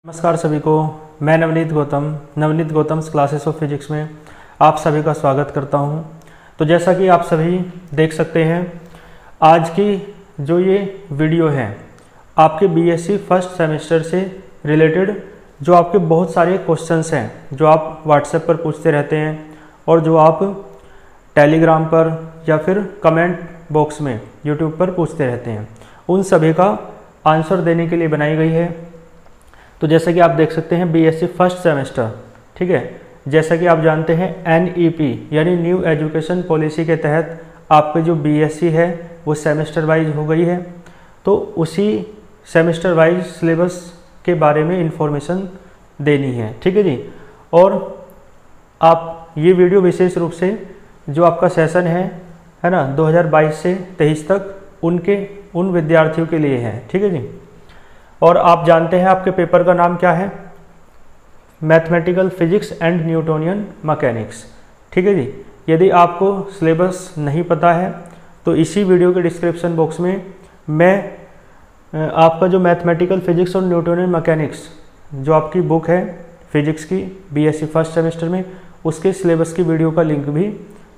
नमस्कार सभी को। मैं Navneet Gautam classes of physics में आप सभी का स्वागत करता हूं। तो जैसा कि आप सभी देख सकते हैं, आज की जो ये वीडियो है आपके बीएससी फर्स्ट सेमेस्टर से रिलेटेड जो आपके बहुत सारे क्वेश्चंस हैं जो आप व्हाट्सएप पर पूछते रहते हैं और जो आप टेलीग्राम पर या फिर कमेंट बॉक्स में यूट्यूब पर पूछते रहते हैं, उन सभी का आंसर देने के लिए बनाई गई है। तो जैसा कि आप देख सकते हैं बीएससी फर्स्ट सेमेस्टर, ठीक है, जैसा कि आप जानते हैं एनईपी यानी न्यू एजुकेशन पॉलिसी के तहत आपके जो बीएससी है वो सेमेस्टर वाइज हो गई है। तो उसी सेमेस्टर वाइज सिलेबस के बारे में इंफॉर्मेशन देनी है, ठीक है जी। और आप ये वीडियो विशेष रूप से जो आपका सेशन है ना 2022 से 23 तक उन विद्यार्थियों के लिए है, ठीक है जी। और आप जानते हैं आपके पेपर का नाम क्या है, mathematical physics and Newtonian mechanics, ठीक है जी। यदि आपको सिलेबस नहीं पता है तो इसी वीडियो के डिस्क्रिप्शन बॉक्स में मैं आपका जो मैथमेटिकल फिजिक्स और न्यूटोनियन मैकेनिक्स जो आपकी बुक है फिजिक्स की बीएससी फर्स्ट सेमेस्टर में, उसके सिलेबस की वीडियो का लिंक भी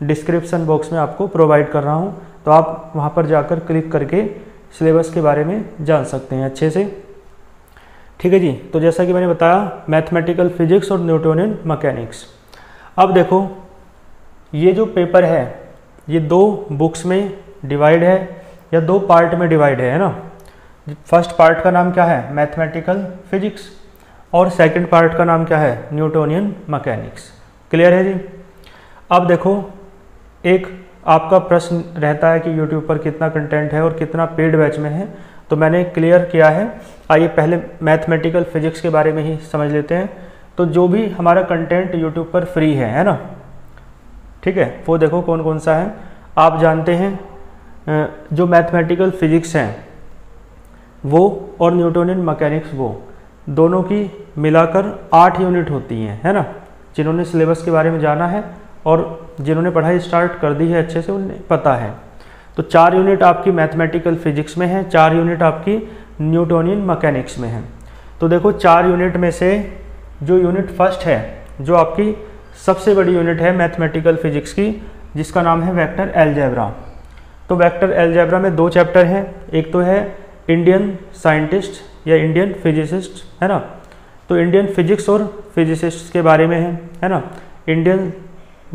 डिस्क्रिप्शन बॉक्स में आपको प्रोवाइड कर रहा हूँ। तो आप वहाँ पर जाकर क्लिक करके सिलेबस के बारे में जान सकते हैं अच्छे से, ठीक है जी। तो जैसा कि मैंने बताया मैथमेटिकल फिजिक्स और न्यूटोनियन मैकेनिक्स। अब देखो ये जो पेपर है ये दो बुक्स में डिवाइड है या दो पार्ट में डिवाइड है ना। फर्स्ट पार्ट का नाम क्या है, मैथमेटिकल फिजिक्स, और सेकंड पार्ट का नाम क्या है, न्यूटोनियन मैकेनिक्स। क्लियर है जी। अब देखो एक आपका प्रश्न रहता है कि यूट्यूब पर कितना कंटेंट है और कितना पेड बैच में है, तो मैंने क्लियर किया है। आइए पहले मैथमेटिकल फिजिक्स के बारे में ही समझ लेते हैं। तो जो भी हमारा कंटेंट यूट्यूब पर फ्री है ना, ठीक है, वो देखो कौन कौन सा है। आप जानते हैं जो मैथमेटिकल फिजिक्स हैं वो और न्यूटोनियन मैकेनिक्स वो दोनों की मिलाकर 8 यूनिट होती हैं, है ना। जिन्होंने सिलेबस के बारे में जाना है और जिन्होंने पढ़ाई स्टार्ट कर दी है अच्छे से उन्हें पता है। तो 4 यूनिट आपकी मैथमेटिकल फिजिक्स में है, 4 यूनिट आपकी न्यूटोनियन मैकेनिक्स में है। तो देखो 4 यूनिट में से जो यूनिट फर्स्ट है जो आपकी सबसे बड़ी यूनिट है मैथमेटिकल फिजिक्स की, जिसका नाम है वेक्टर अलजेब्रा। तो वेक्टर अलजेब्रा में 2 चैप्टर हैं, एक तो है इंडियन साइंटिस्ट या इंडियन फिजिसिस्ट, है ना। तो इंडियन फिजिक्स और फिजिसिस्ट के बारे में है ना। इंडियन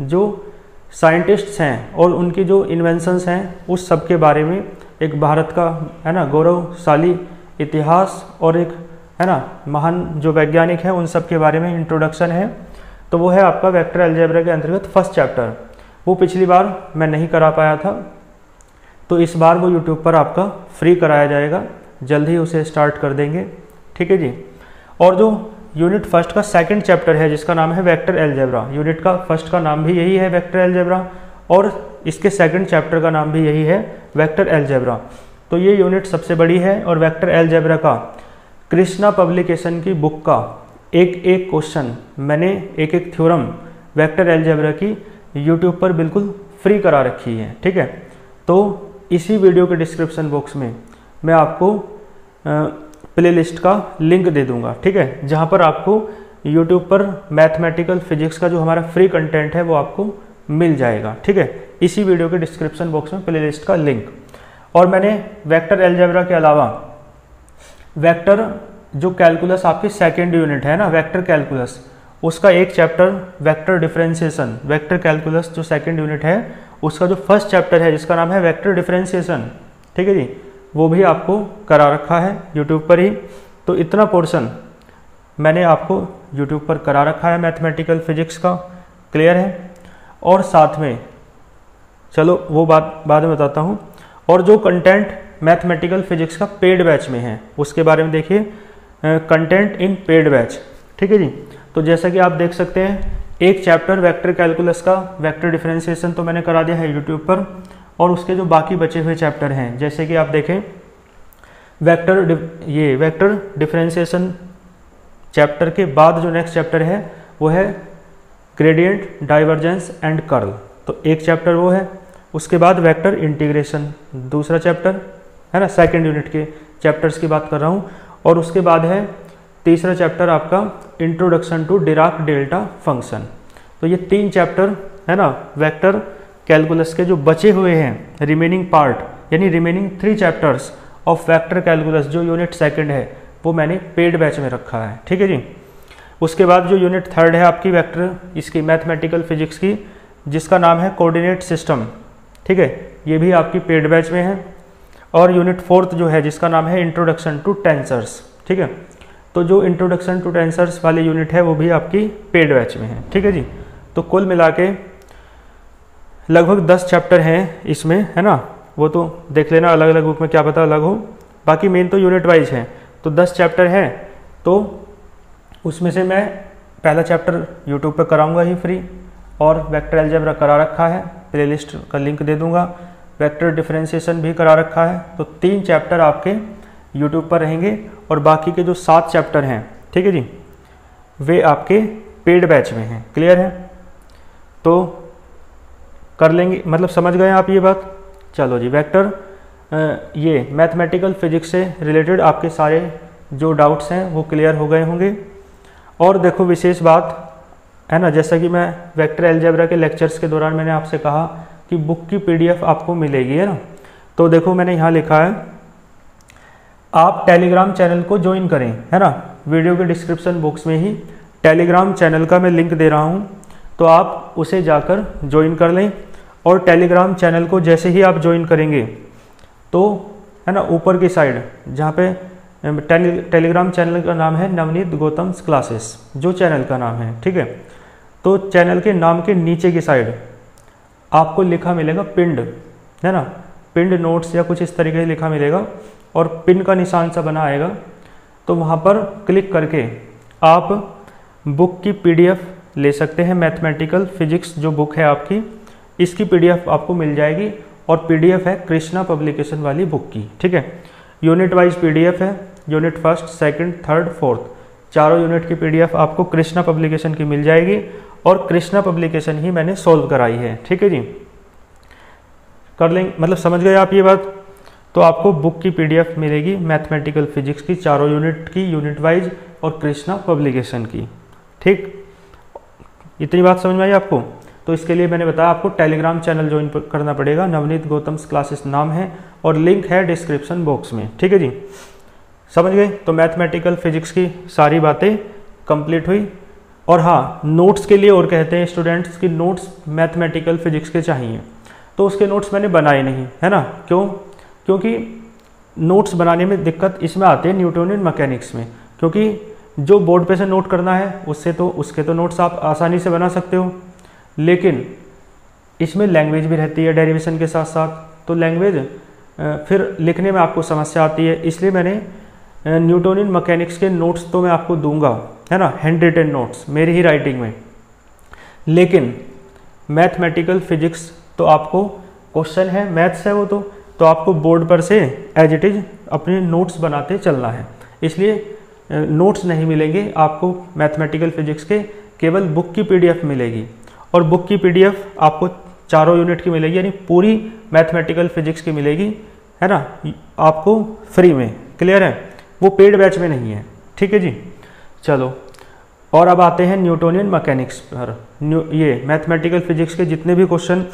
जो साइंटिस्ट्स हैं और उनकी जो इन्वेंशंस हैं उस सब के बारे में, एक भारत का है ना गौरवशाली इतिहास और एक है ना महान जो वैज्ञानिक हैं उन सब के बारे में इंट्रोडक्शन है। तो वो है आपका वेक्टर अलजेब्रा के अंतर्गत फर्स्ट चैप्टर। वो पिछली बार मैं नहीं करा पाया था, तो इस बार वो यूट्यूब पर आपका फ्री कराया जाएगा, जल्द ही उसे स्टार्ट कर देंगे, ठीक है जी। और जो यूनिट फर्स्ट का सेकंड चैप्टर है जिसका नाम है वेक्टर अलजेब्रा, यूनिट का फर्स्ट का नाम भी यही है वेक्टर अलजेब्रा और इसके सेकंड चैप्टर का नाम भी यही है वेक्टर अलजेब्रा। तो ये यूनिट सबसे बड़ी है और वेक्टर अलजेब्रा का कृष्णा पब्लिकेशन की बुक का एक क्वेश्चन मैंने एक थ्योरम वेक्टर अलजेब्रा की यूट्यूब पर बिल्कुल फ्री करा रखी है, ठीक है। तो इसी वीडियो के डिस्क्रिप्शन बॉक्स में मैं आपको प्लेलिस्ट का लिंक दे दूंगा, ठीक है, जहां पर आपको यूट्यूब पर मैथमेटिकल फिजिक्स का जो हमारा फ्री कंटेंट है वो आपको मिल जाएगा, ठीक है। इसी वीडियो के डिस्क्रिप्शन बॉक्स में प्लेलिस्ट का लिंक। और मैंने वेक्टर अलजेब्रा के अलावा वेक्टर जो कैलकुलस आपकी सेकेंड यूनिट है ना वेक्टर कैलकुलस, उसका एक chapter vector differentiation, vector calculus जो सेकेंड यूनिट है उसका जो फर्स्ट चैप्टर है जिसका नाम है वेक्टर डिफरेंशिएशन, ठीक है जी, वो भी आपको करा रखा है यूट्यूब पर ही। तो इतना पोर्शन मैंने आपको यूट्यूब पर करा रखा है मैथमेटिकल फिजिक्स का, क्लियर है। और साथ में चलो वो बात बाद में बताता हूँ। और जो कंटेंट मैथमेटिकल फिजिक्स का पेड बैच में है उसके बारे में देखिए, कंटेंट इन पेड बैच, ठीक है जी। तो जैसा कि आप देख सकते हैं एक चैप्टर वेक्टर कैलकुलस का वेक्टर डिफरेंशिएशन तो मैंने करा दिया है यूट्यूब पर, और उसके जो बाकी बचे हुए चैप्टर हैं जैसे कि आप देखें वेक्टर डिफरेंशिएशन चैप्टर के बाद जो नेक्स्ट चैप्टर है वो है ग्रेडियंट, डाइवर्जेंस एंड कर्ल, तो एक चैप्टर वो है। उसके बाद वेक्टर इंटीग्रेशन दूसरा चैप्टर है ना, सेकंड यूनिट के चैप्टर्स की बात कर रहा हूँ। और उसके बाद है तीसरा चैप्टर आपका introduction to Dirac delta function. तो ये 3 चैप्टर है ना वेक्टर कैलकुलस के जो बचे हुए हैं रिमेनिंग पार्ट यानी remaining 3 chapters of vector calculus जो यूनिट सेकंड है वो मैंने पेड बैच में रखा है, ठीक है जी। उसके बाद जो यूनिट थर्ड है आपकी वेक्टर इसकी मैथमेटिकल फिजिक्स की जिसका नाम है कोऑर्डिनेट सिस्टम, ठीक है, ये भी आपकी पेड बैच में है। और यूनिट फोर्थ जो है जिसका नाम है इंट्रोडक्शन टू टेंसर्स, ठीक है, तो जो इंट्रोडक्शन टू टेंसर्स वाली यूनिट है वो भी आपकी पेड बैच में है, ठीक है जी। तो कुल मिला के लगभग 10 चैप्टर हैं इसमें, है ना, वो तो देख लेना अलग अलग बुक में क्या पता अलग हो, बाकी मेन तो यूनिट वाइज है। तो 10 चैप्टर हैं, तो उसमें से मैं पहला चैप्टर यूट्यूब पर कराऊंगा ही फ्री, और वेक्टर अलजेब्रा करा रखा है, प्लेलिस्ट का लिंक दे दूंगा, वेक्टर डिफरेंशिएशन भी करा रखा है। तो 3 चैप्टर आपके यूट्यूब पर रहेंगे और बाकी के जो 7 चैप्टर हैं, ठीक है जी, वे आपके पेड बैच में हैं। क्लियर है? तो कर लेंगे, मतलब समझ गए आप ये बात। चलो जी, वेक्टर ये मैथमेटिकल फिजिक्स से रिलेटेड आपके सारे जो डाउट्स हैं वो क्लियर हो गए होंगे। और देखो विशेष बात है ना, जैसा कि मैं वेक्टर अलजेब्रा के लेक्चर्स के दौरान मैंने आपसे कहा कि बुक की पीडीएफ आपको मिलेगी, है ना। तो देखो मैंने यहाँ लिखा है आप टेलीग्राम चैनल को ज्वाइन करें, है ना। वीडियो के डिस्क्रिप्शन बॉक्स में ही टेलीग्राम चैनल का मैं लिंक दे रहा हूँ, तो आप उसे जाकर ज्वाइन कर लें। और टेलीग्राम चैनल को जैसे ही आप ज्वाइन करेंगे तो है ना ऊपर की साइड जहाँ पे टेलीग्राम चैनल का नाम है नवनीत गौतम्स क्लासेस, जो चैनल का नाम है, ठीक है, तो चैनल के नाम के नीचे की साइड आपको लिखा मिलेगा पिंड, है ना, पिंड नोट्स या कुछ इस तरीके से लिखा मिलेगा और पिन का निशान सा बना आएगा। तो वहाँ पर क्लिक करके आप बुक की पीडीएफ ले सकते हैं। मैथमेटिकल फिजिक्स जो बुक है आपकी, इसकी पीडीएफ आपको मिल जाएगी, और पीडीएफ है कृष्णा पब्लिकेशन वाली बुक की, ठीक है। यूनिट वाइज पीडीएफ है, unit first, second, third, fourth, चारों यूनिट की पीडीएफ आपको कृष्णा पब्लिकेशन की मिल जाएगी, और कृष्णा पब्लिकेशन ही मैंने सोल्व कराई है, ठीक है जी। कर लेंगे, मतलब समझ गए आप ये बात। तो आपको बुक की पीडीएफ मिलेगी मैथमेटिकल फिजिक्स की चारों यूनिट की, यूनिट वाइज और कृष्णा पब्लिकेशन की, ठीक। इतनी बात समझ में आई आपको। तो इसके लिए मैंने बताया आपको टेलीग्राम चैनल ज्वाइन करना पड़ेगा, नवनीत गौतम्स क्लासेस नाम है, और लिंक है डिस्क्रिप्शन बॉक्स में, ठीक है जी। समझ गए? तो मैथमेटिकल फिजिक्स की सारी बातें कंप्लीट हुई। और हाँ, नोट्स के लिए और कहते हैं स्टूडेंट्स कि नोट्स मैथमेटिकल फिजिक्स के चाहिए, तो उसके नोट्स मैंने बनाए नहीं, है ना। क्यों? क्योंकि नोट्स बनाने में दिक्कत इसमें आती है न्यूटोनियन मैकेनिक्स में, क्योंकि जो बोर्ड पे से नोट करना है उससे तो उसके तो नोट्स आप आसानी से बना सकते हो, लेकिन इसमें लैंग्वेज भी रहती है डेरिवेशन के साथ साथ, तो लैंग्वेज फिर लिखने में आपको समस्या आती है। इसलिए मैंने न्यूटोनियन मैकेनिक्स के नोट्स तो मैं आपको दूंगा, है ना, हैंड रिटन नोट्स मेरी ही राइटिंग में, लेकिन मैथमेटिकल फिजिक्स तो आपको क्वेश्चन है, मैथ्स है वो तो आपको बोर्ड पर से एज इट इज अपने नोट्स बनाते चलना है। इसलिए नोट्स नहीं मिलेंगे आपको मैथमेटिकल फिजिक्स के, केवल बुक की पीडीएफ मिलेगी, और बुक की पीडीएफ आपको चारों यूनिट की मिलेगी, यानी पूरी मैथमेटिकल फिजिक्स की मिलेगी, है ना, आपको फ्री में। क्लियर है? वो पेड बैच में नहीं है, ठीक है जी। चलो, और अब आते हैं न्यूटोनियन मैकेनिक्स पर। ये मैथमेटिकल फिजिक्स के जितने भी क्वेश्चन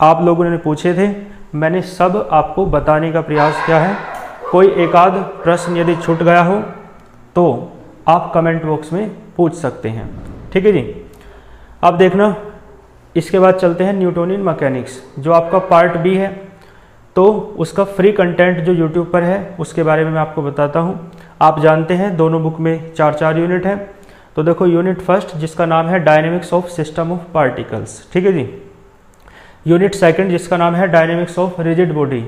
आप लोगों ने पूछे थे मैंने सब आपको बताने का प्रयास किया है। कोई एक आध प्रश्न यदि छूट गया हो तो आप कमेंट बॉक्स में पूछ सकते हैं, ठीक है जी। अब देखना, इसके बाद चलते हैं न्यूटोनियन मैकेनिक्स, जो आपका पार्ट बी है। तो उसका फ्री कंटेंट जो यूट्यूब पर है उसके बारे में मैं आपको बताता हूँ। आप जानते हैं दोनों बुक में 4-4 यूनिट है। तो देखो, यूनिट फर्स्ट जिसका नाम है dynamics of system of particles, ठीक है जी। यूनिट सेकंड जिसका नाम है डायनेमिक्स ऑफ रिजिड बॉडी,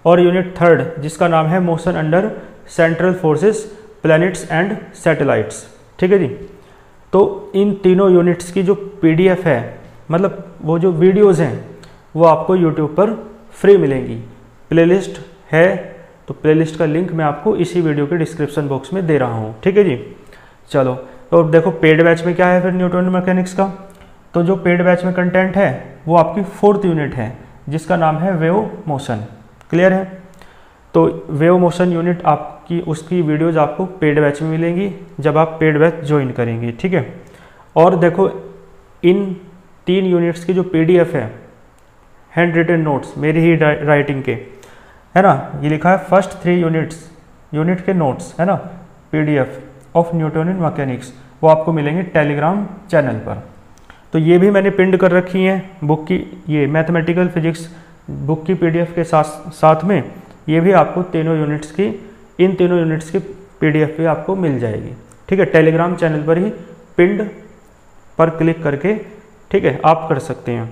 और यूनिट थर्ड जिसका नाम है motion under central forces, planets and satellites, ठीक है जी। तो इन तीनों यूनिट्स की जो पीडीएफ है, मतलब वो जो वीडियोज़ हैं, वो आपको यूट्यूब पर फ्री मिलेंगी। प्लेलिस्ट है, तो प्लेलिस्ट का लिंक मैं आपको इसी वीडियो के डिस्क्रिप्शन बॉक्स में दे रहा हूँ, ठीक है जी। चलो, तो देखो पेड बैच में क्या है फिर न्यूटोनियन मैकेनिक्स का। तो जो पेड बैच में कंटेंट है वो आपकी 4th यूनिट है जिसका नाम है वेव मोशन। क्लियर है? तो वेव मोशन यूनिट आप आपकी उसकी वीडियोज़ आपको पेड बैच में मिलेंगी जब आप पेड बैच ज्वाइन करेंगे, ठीक है। और देखो इन 3 यूनिट्स की जो PDF है, हैंड रिटन नोट्स मेरी ही राइटिंग के, है ना, ये लिखा है फर्स्ट 3 यूनिट के नोट्स, है ना, PDF ऑफ न्यूटोनियन मैकेनिक्स, वो आपको मिलेंगे टेलीग्राम चैनल पर। तो ये भी मैंने पिंड कर रखी हैं बुक की, ये मैथमेटिकल फिजिक्स बुक की PDF के साथ में ये भी आपको इन तीनों यूनिट्स की PDF भी आपको मिल जाएगी, ठीक है। टेलीग्राम चैनल पर ही पिंड पर क्लिक करके, ठीक है, आप कर सकते हैं।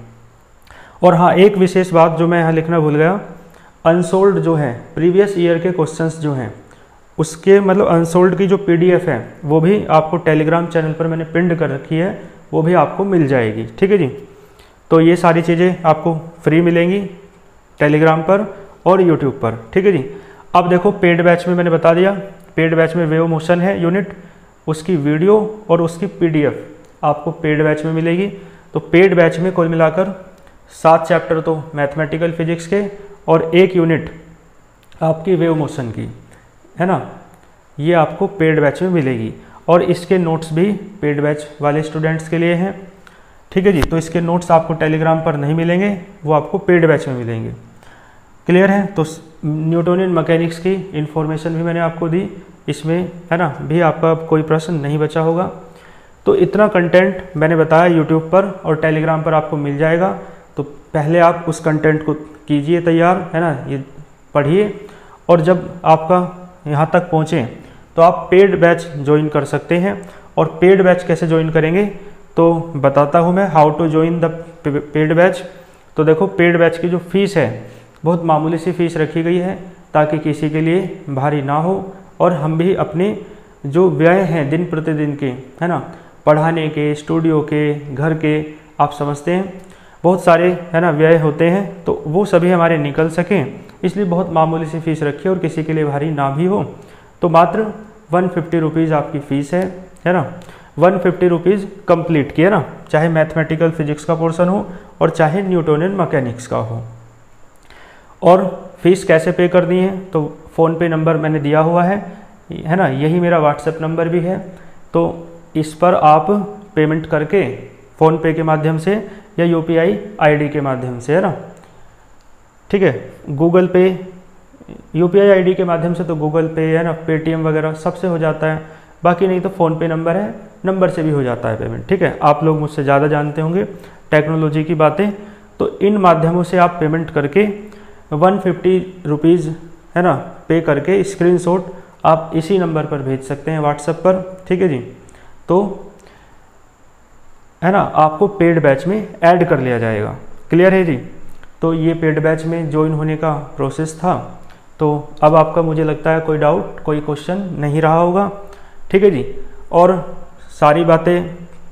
और हाँ, एक विशेष बात जो मैं यहाँ लिखना भूल गया, अनसोल्ड जो है प्रीवियस ईयर के क्वेश्चंस जो हैं उसके मतलब अनसोल्ड की जो PDF है वो भी आपको टेलीग्राम चैनल पर मैंने पिंड कर रखी है, वो भी आपको मिल जाएगी, ठीक है जी। तो ये सारी चीज़ें आपको फ्री मिलेंगी टेलीग्राम पर और यूट्यूब पर, ठीक है जी। अब देखो पेड बैच में मैंने बता दिया, पेड बैच में वेव मोशन है यूनिट, उसकी वीडियो और उसकी PDF आपको पेड बैच में मिलेगी। तो पेड बैच में कुल मिलाकर 7 चैप्टर तो मैथमेटिकल फिजिक्स के और 1 यूनिट आपकी वेव मोशन की, है ना, ये आपको पेड बैच में मिलेगी। और इसके नोट्स भी पेड बैच वाले स्टूडेंट्स के लिए हैं, ठीक है जी। तो इसके नोट्स आपको टेलीग्राम पर नहीं मिलेंगे, वो आपको पेड बैच में मिलेंगे। क्लियर है। तो न्यूटोनियन मैकेनिक्स की इन्फॉर्मेशन भी मैंने आपको दी, इसमें, है ना, भी आपका कोई प्रश्न नहीं बचा होगा। तो इतना कंटेंट मैंने बताया यूट्यूब पर और टेलीग्राम पर आपको मिल जाएगा। तो पहले आप उस कंटेंट को कीजिए तैयार, है ना, ये पढ़िए, और जब आपका यहाँ तक पहुँचे तो आप पेड बैच ज्वाइन कर सकते हैं। और पेड बैच कैसे ज्वाइन करेंगे तो बताता हूँ मैं, how to join the paid batch. तो देखो पेड बैच की जो फीस है बहुत मामूली सी फीस रखी गई है ताकि किसी के लिए भारी ना हो, और हम भी अपने जो व्यय हैं दिन प्रतिदिन के, है ना, पढ़ाने के, स्टूडियो के, घर के, आप समझते हैं बहुत सारे, है ना, व्यय होते हैं, तो वो सभी हमारे निकल सकें, इसलिए बहुत मामूली सी फीस रखी है और किसी के लिए भारी ना भी हो। तो मात्र 150 रुपीज़ आपकी फ़ीस है ना, 150 रुपीज़ कंप्लीट की, है ना, चाहे मैथमेटिकल फिजिक्स का पोर्शन हो और चाहे न्यूटोनियन मैकेनिक्स का हो। और फीस कैसे पे करनी है तो फ़ोन पे नंबर मैंने दिया हुआ है ना, यही मेरा व्हाट्सएप नंबर भी है। तो इस पर आप पेमेंट करके फ़ोन पे के माध्यम से या UPI ID के माध्यम से, है ना, ठीक है, गूगल पे UPI ID के माध्यम से तो गूगल पे, है ना, पेटीएम वगैरह सबसे हो जाता है, बाकी नहीं तो फ़ोन पे नंबर है, नंबर से भी हो जाता है पेमेंट, ठीक है। आप लोग मुझसे ज़्यादा जानते होंगे टेक्नोलॉजी की बातें, तो इन माध्यमों से आप पेमेंट करके 150 रुपीज़, है ना, पे करके स्क्रीनशॉट आप इसी नंबर पर भेज सकते हैं व्हाट्सएप पर, ठीक है जी। तो, है ना, आपको पेड बैच में ऐड कर लिया जाएगा। क्लियर है जी। तो ये पेड बैच में ज्वाइन होने का प्रोसेस था। तो अब आपका मुझे लगता है कोई डाउट, कोई क्वेश्चन नहीं रहा होगा, ठीक है जी। और सारी बातें,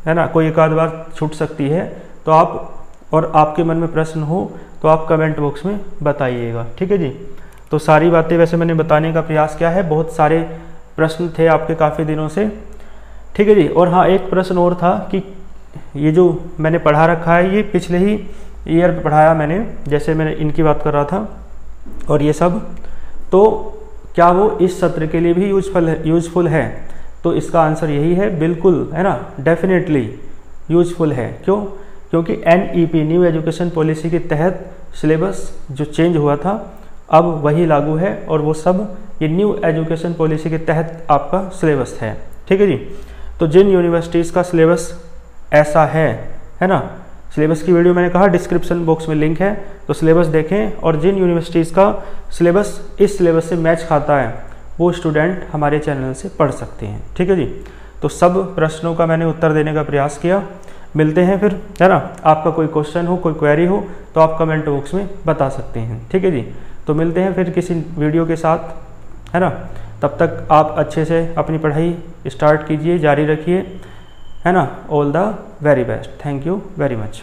है ना, कोई एक आध बार छूट सकती है तो आप, और आपके मन में प्रश्न हो तो आप कमेंट बॉक्स में बताइएगा, ठीक है जी। तो सारी बातें वैसे मैंने बताने का प्रयास किया है, बहुत सारे प्रश्न थे आपके काफ़ी दिनों से, ठीक है जी। और हाँ, एक प्रश्न और था कि ये जो मैंने पढ़ा रखा है ये पिछले ही ईयर पे पढ़ाया मैंने, जैसे मैंने इनकी बात कर रहा था और ये सब, तो क्या वो इस सत्र के लिए भी यूजफुल है? तो इसका आंसर यही है, बिल्कुल, है ना, डेफिनेटली यूजफुल है। क्यों? क्योंकि NEP न्यू एजुकेशन पॉलिसी के तहत सिलेबस जो चेंज हुआ था अब वही लागू है, और वो सब ये न्यू एजुकेशन पॉलिसी के तहत आपका सिलेबस है, ठीक है जी। तो जिन यूनिवर्सिटीज़ का सिलेबस ऐसा है ना, सिलेबस की वीडियो मैंने कहा डिस्क्रिप्शन बॉक्स में लिंक है, तो सिलेबस देखें, और जिन यूनिवर्सिटीज़ का सिलेबस इस सिलेबस से मैच खाता है वो स्टूडेंट हमारे चैनल से पढ़ सकते हैं, ठीक है जी। तो सब प्रश्नों का मैंने उत्तर देने का प्रयास किया। मिलते हैं फिर, है ना, आपका कोई क्वेश्चन हो, कोई क्वेरी हो तो आप कमेंट बॉक्स में बता सकते हैं, ठीक है जी। तो मिलते हैं फिर किसी वीडियो के साथ, है ना, तब तक आप अच्छे से अपनी पढ़ाई स्टार्ट कीजिए, जारी रखिए, है ना। All the very best, thank you very much.